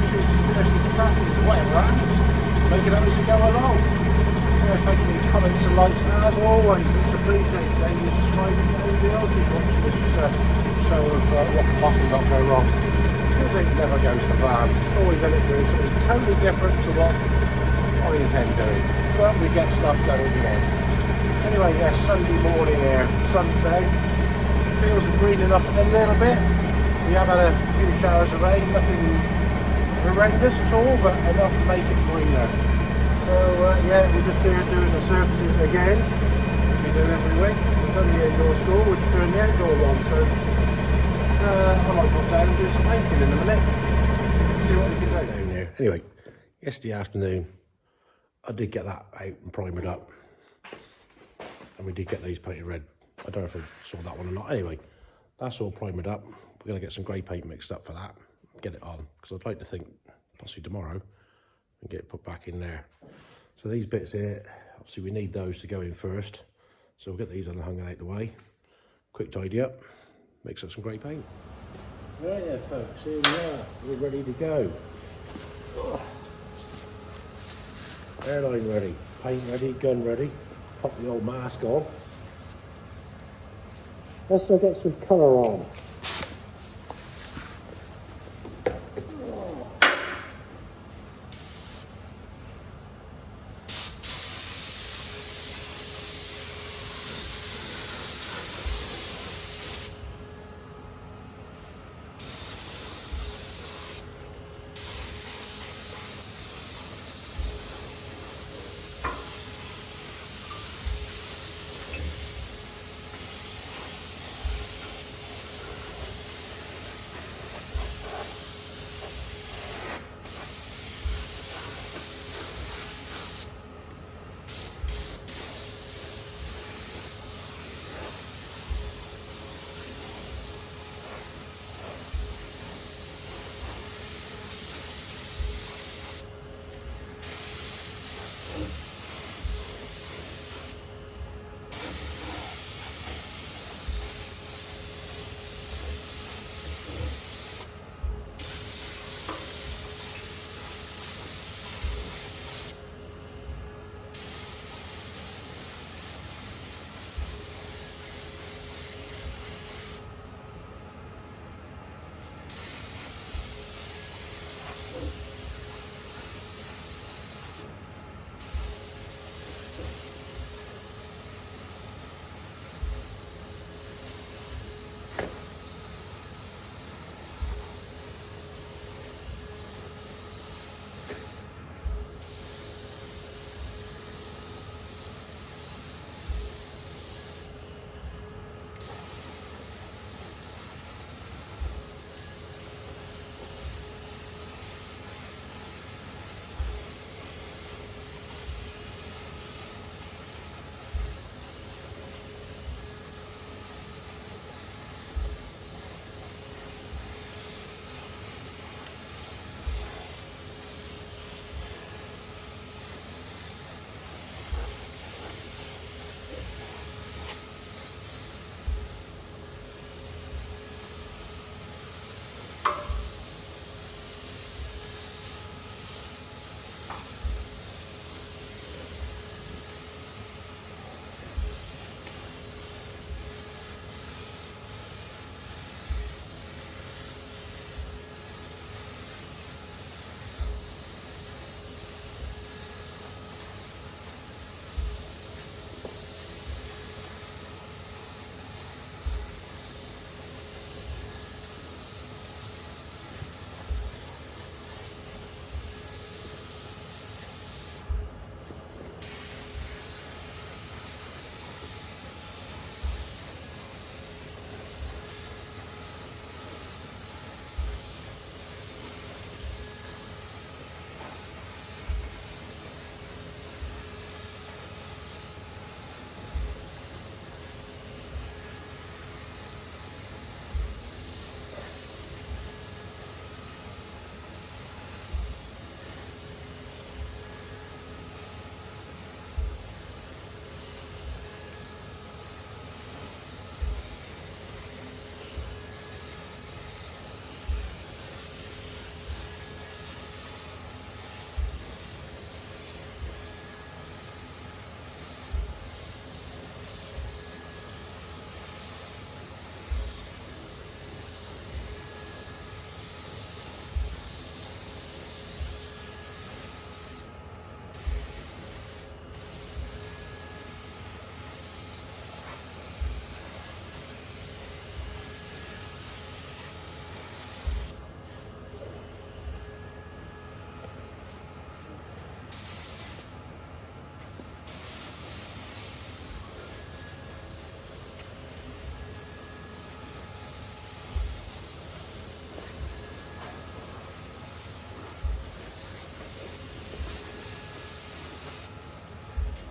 Tuesdays, Thursdays, and Saturdays, whatever happens. Make it up as you go along. Thank you for your comments and likes, as always, much appreciated. Any new subscribers and anybody else who's watching this show of what can possibly not go wrong. Because it never goes to plan. Always end up doing something totally different to what I intend doing. But we get stuff done in the end. Anyway, yeah, Sunday morning here, sun's out. Feels greening up a little bit. We have had a few showers of rain, nothing horrendous at all, but enough to make it greener. So yeah, we're just here doing the surfaces again, as we do every week. We've done the indoor school, we're just doing the outdoor one, so I might pop down and do some painting in a minute. See what we can do down here. Anyway, yesterday afternoon, I did get that out and primered up. And we did get these painted red. I don't know if I saw that one or not. Anyway, that's all primered up. We're going to get some grey paint mixed up for that. Get it on. Because I'd like to think, possibly tomorrow, and get it put back in there. So these bits here, obviously we need those to go in first. So we'll get these on and hung out the way. Quick tidy up. Mix up some grey paint. Right there folks, here we are. We're ready to go. Airline ready. Paint ready, gun ready. Pop the old mask on. Let's get some colour on.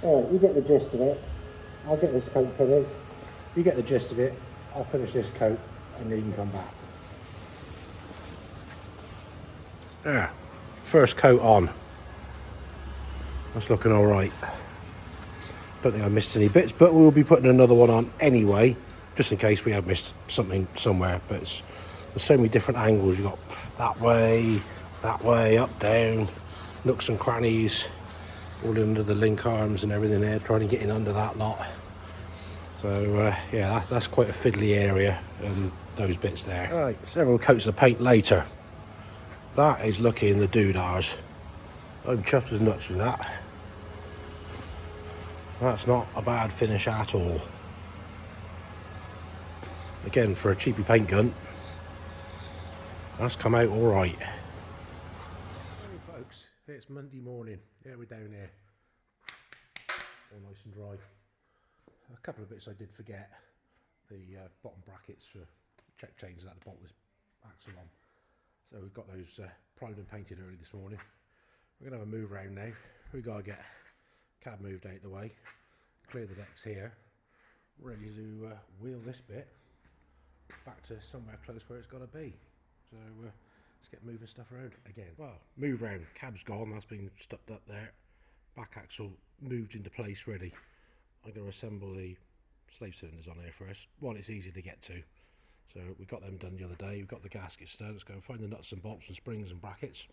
Alright, you get the gist of it. I'll get this coat fitted. You get the gist of it. I'll finish this coat and then you can come back. There, first coat on. That's looking all right. Don't think I missed any bits, but we'll be putting another one on anyway, just in case we have missed something somewhere. But there's so many different angles. You've got that way, up, down, nooks and crannies, all under the link arms and everything there, trying to get in under that lot. So yeah, that's quite a fiddly area, those bits there. All right, several coats of paint later. That is looking the doodars. I'm chuffed as nuts with that. That's not a bad finish at all. Again, for a cheapy paint gun, that's come out all right. Hey folks, it's Monday morning. Yeah, we're down here. All nice and dry. A couple of bits I did forget. The bottom brackets for check chains that the bolt this axle on. So we've got those primed and painted early this morning. We're going to have a move around now. We've got to get cab moved out of the way, clear the decks here, ready to wheel this bit back to somewhere close where it's got to be. So let's get moving stuff around again. Well, move round, cab's gone, that's been stuck up there. Back axle moved into place, ready. I'm going to assemble the slave cylinders on here first. One, it's easy to get to. So we got them done the other day. We've got the gaskets done. Let's go and find the nuts and bolts and springs and brackets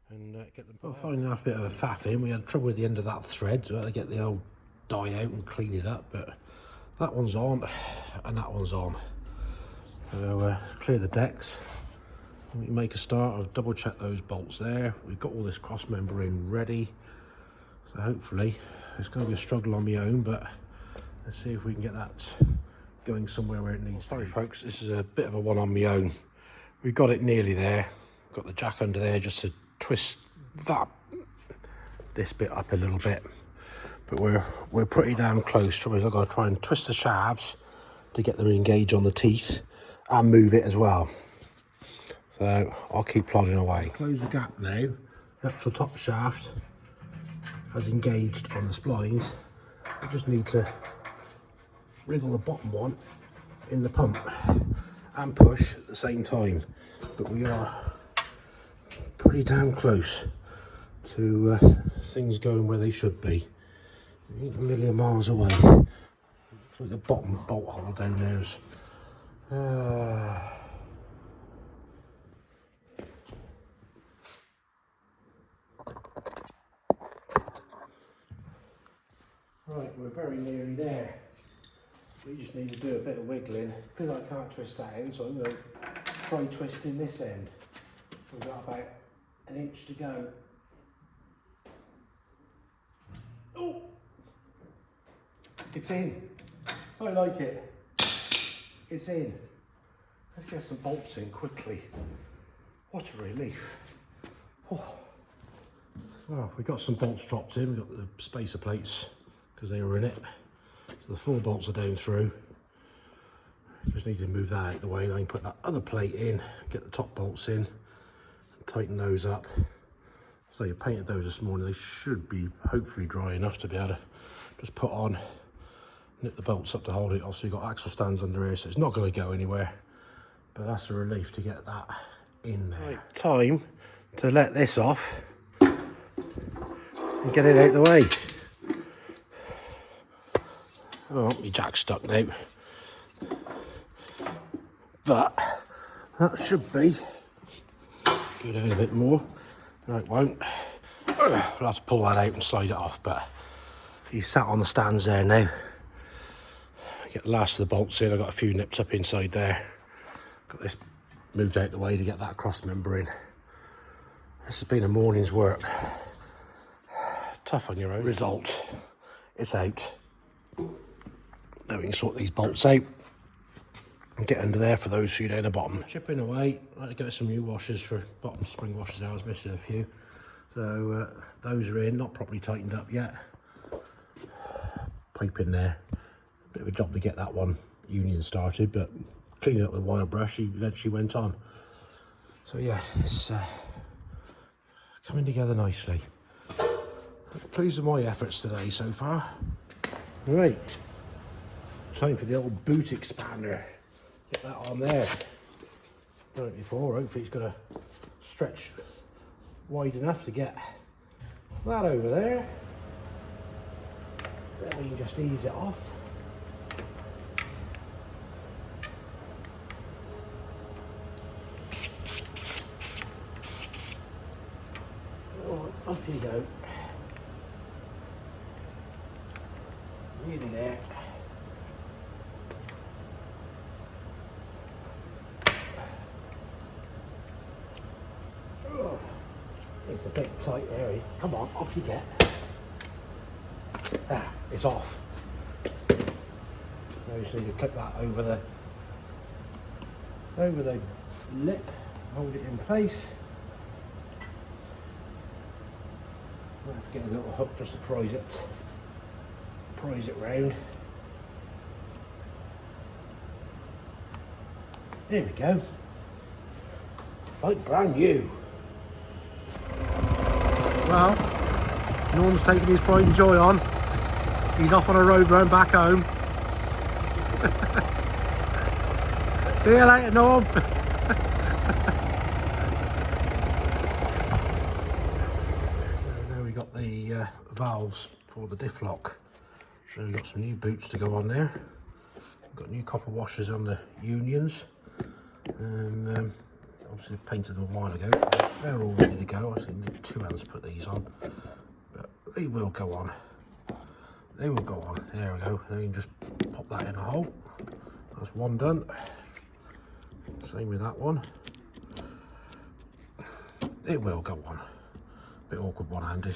and get them put out. Finding that bit of a faff in. We had trouble with the end of that thread, so we had to get the old die out and clean it up. But that one's on and that one's on. So clear the decks. We make a start. I've double checked those bolts there. We've got all this cross member in ready. So hopefully it's going to be a struggle on my own, but let's see if we can get that going somewhere where it needs to be. Sorry folks, this is a bit of a one on my own. We've got it nearly there. Got the jack under there just to twist this bit up a little bit. But we're pretty damn close. Trouble is I've got to try and twist the shafts to get them engaged on the teeth and move it as well. So I'll keep plodding away. Close the gap now. The actual top shaft has engaged on the splines. I just need to wriggle the bottom one in the pump and push at the same time. But we are pretty damn close to things going where they should be. Ain't a million miles away. Looks like the bottom bolt hole down there is right, we're very nearly there. We just need to do a bit of wiggling because I can't twist that end, so I'm going to try twisting this end. We've got about an inch to go. Oh, it's in. I like it. It's in. Let's get some bolts in quickly. What a relief. Oh. Well, we got some bolts dropped in. We've got the spacer plates because they were in it. So the 4 bolts are down through. Just need to move that out of the way, then put that other plate in, get the top bolts in, and tighten those up. So you painted those this morning, they should be hopefully dry enough to be able to just put on, nip the bolts up to hold it. Obviously you've got axle stands under here, so it's not going to go anywhere. But that's a relief to get that in there. Right, time to let this off and get it out of the way. Oh, my jack's stuck now. But that should be. Go down a bit more. No, it won't. We'll have to pull that out and slide it off, but he's sat on the stands there now. Get the last of the bolts in. I've got a few nips up inside there. Got this moved out the way to get that cross member in. This has been a morning's work. Tough on your own. Result, it's out. Now we can sort these bolts out and get under there for those few down the bottom. Chipping away. I'd like to get some new washers for bottom spring washers. I was missing a few. So those are in, not properly tightened up yet. Pipe in there. Bit of a job to get that one union started, but cleaning up with wire brush, he eventually went on. So yeah, it's coming together nicely. Pleased with my efforts today so far. Right, time for the old boot expander. Get that on there. Done it before, hopefully it's going to stretch wide enough to get that over there. Then we can just ease it off. Oh, off you go. Nearly there. Oh, it's a bit tight there. Come on, off you get. Ah, it's off. Now you just need to clip that over the lip, hold it in place. Might have to get a little hook just to prise it round. There we go. Like brand new. Well, Norm's taking his pride and joy on. He's off on a road run back home. See you later, Norm. Now we got the valves for the diff lock. So we've got some new boots to go on there. We've got new copper washers on the unions. And obviously painted them a while ago. They're all ready to go. I think need 2 hands to put these on. But they will go on. They will go on. There we go. Now you can just pop that in a hole. That's one done. Same with that one. It will go on. Bit awkward one-handed.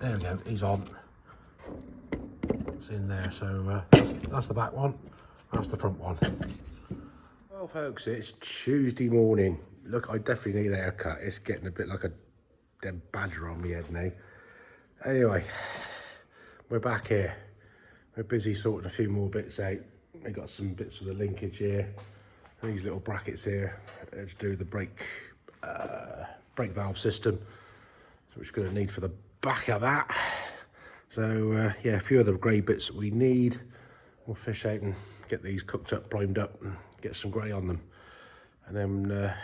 There we go. He's on. It's in there. So that's the back one. That's the front one. Well, folks, it's Tuesday morning. Look, I definitely need a haircut. It's getting a bit like a dead badger on my head now. Anyway, we're back here. We're busy sorting a few more bits out. We got some bits for the linkage here. These little brackets here to do the brake valve system, which we're going to need for the back of that. So yeah, a few other grey bits that we need. We'll fish out and get these cooked up, primed up, and get some grey on them. And then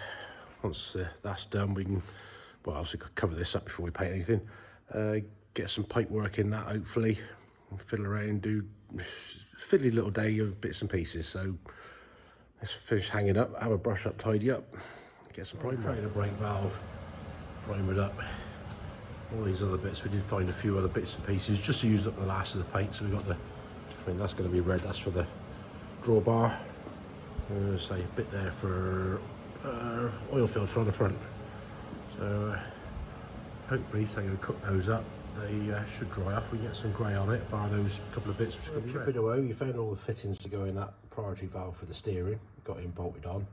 once that's done, we can, well, obviously cover this up before we paint anything. Get some pipe work in that, hopefully. Fiddle around, do fiddly little day of bits and pieces. So let's finish hanging up, have a brush up, tidy up, get some primer. Trying to brake valve, primer it up. All these other bits, we did find a few other bits and pieces just to use up the last of the paint. So we got the, I mean, that's going to be red, that's for the drawbar. Say a bit there for oil filter on the front. So hopefully, so I'm going to cook those up. They should dry off. We get some grey on it, bar those couple of bits. Chip it away. We found all the fittings to go in that priority valve for the steering. Got him bolted on.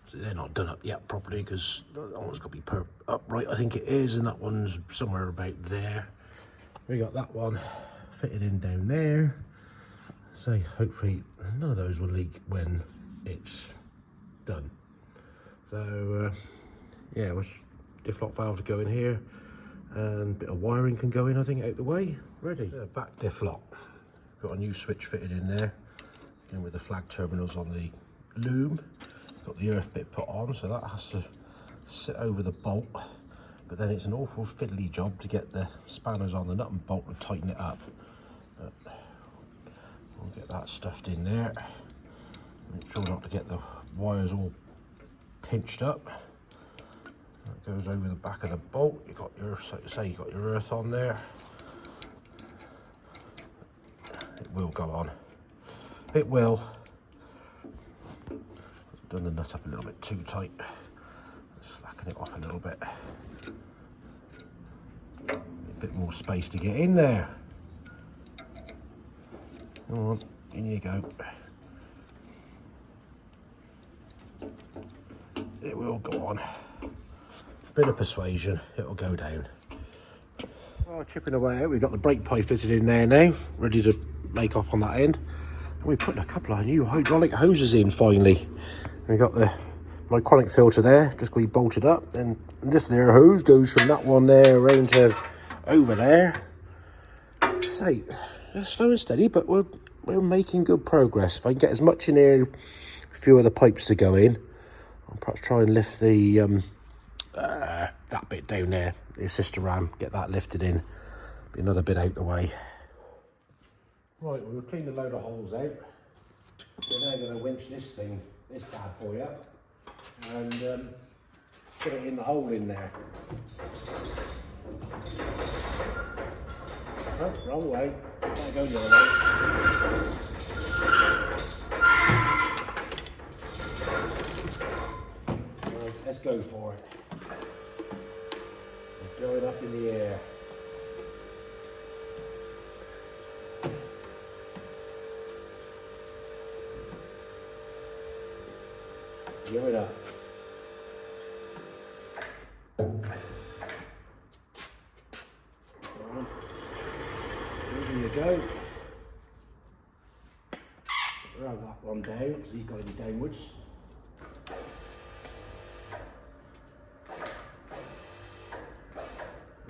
So they're not done up yet properly because that one's got to be upright. I think it is, and that one's somewhere about there. We got that one fitted in down there. So hopefully none of those will leak when it's done. So yeah, diff lock valve to go in here. And a bit of wiring can go in, I think, out the way. Ready. Back diff lock. Got a new switch fitted in there. Again with the flag terminals on the loom. Got the earth bit put on, so that has to sit over the bolt. But then it's an awful fiddly job to get the spanners on the nut and bolt and tighten it up. But we'll get that stuffed in there. Make sure not to get the wires all pinched up. That goes over the back of the bolt. You got your, say you got your earth on there. It will go on. It will. Done the nut up a little bit too tight. Slacken it off a little bit. A bit more space to get in there. Come on, in you go. It will go on. Bit of persuasion, it'll go down. Well, chipping away out, we've got the brake pipe fitted in there now, ready to make off on that end. And we're putting a couple of new hydraulic hoses in finally. We've got the my chronic filter there, just going to be bolted up, and this there hose goes from that one there around to over there. So, slow and steady, but we're making good progress. If I can get as much in here, a few of the pipes to go in, I'll perhaps try and lift the that bit down there, the sister ram, get that lifted in, be another bit out the way. Right, we'll clean a load of holes out. We're now going to winch this bad boy up, and put it in the hole in there. Oh, wrong way. Can't go the other way. Right, let's go for it. Let's throw it up in the air. Give it up. There you go. Grab that one down because he's got to be downwards.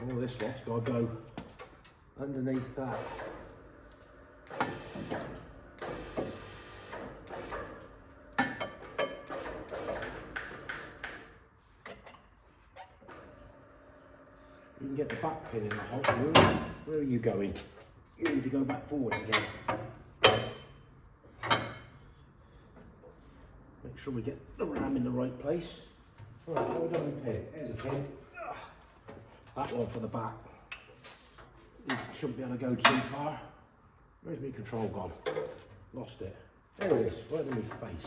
All this lot's got to go underneath that. You can get the back pin in the hole. Where are you going? You need to go back forwards again. Make sure we get the ram in the right place. Right, hold on the pin. There's a pin. That one for the back. These shouldn't be able to go too far. Where's my control gone? Lost it. There it is, right in my face.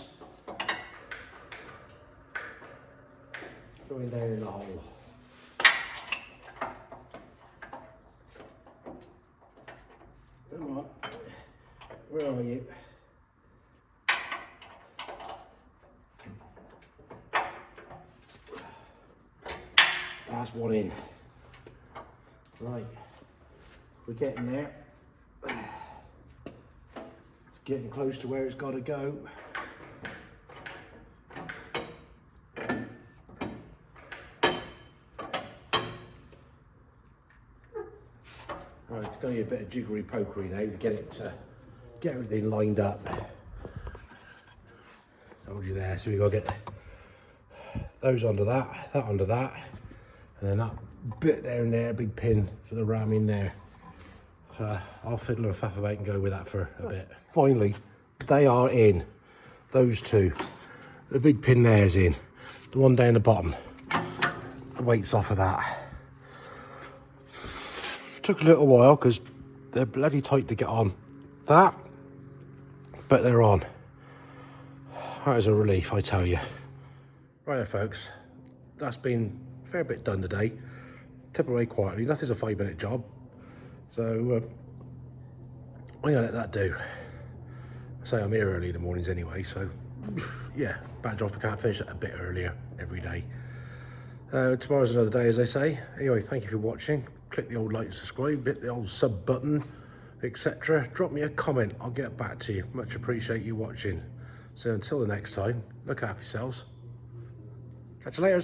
Going down in the hole. Come on. Where are you? That's one in. Right. We're getting there. It's getting close to where it's got to go. Right, it's going to be a bit of jiggery pokery now to get everything lined up. Told you there, so we've got to get those under that under that, and then that bit down there, big pin for the ram in there. I'll fiddle and faff about and go with that for a bit. Finally, they are in. Those two. The big pin there's in. The one down the bottom. The weight's off of that. Took a little while because they're bloody tight to get on. That, but they're on. That is a relief, I tell you. Right, folks, that's been a fair bit done today. Tip away quietly. Nothing's a 5-minute job, so I'm gonna let that do. I say I'm here early in the mornings anyway, so yeah, bad job if I can't finish it a bit earlier every day. Tomorrow's another day, as they say. Anyway, thank you for watching. Click the old like and subscribe, hit the old sub button, etc. Drop me a comment, I'll get back to you. Much appreciate you watching. So until the next time, look after yourselves. Catch you later.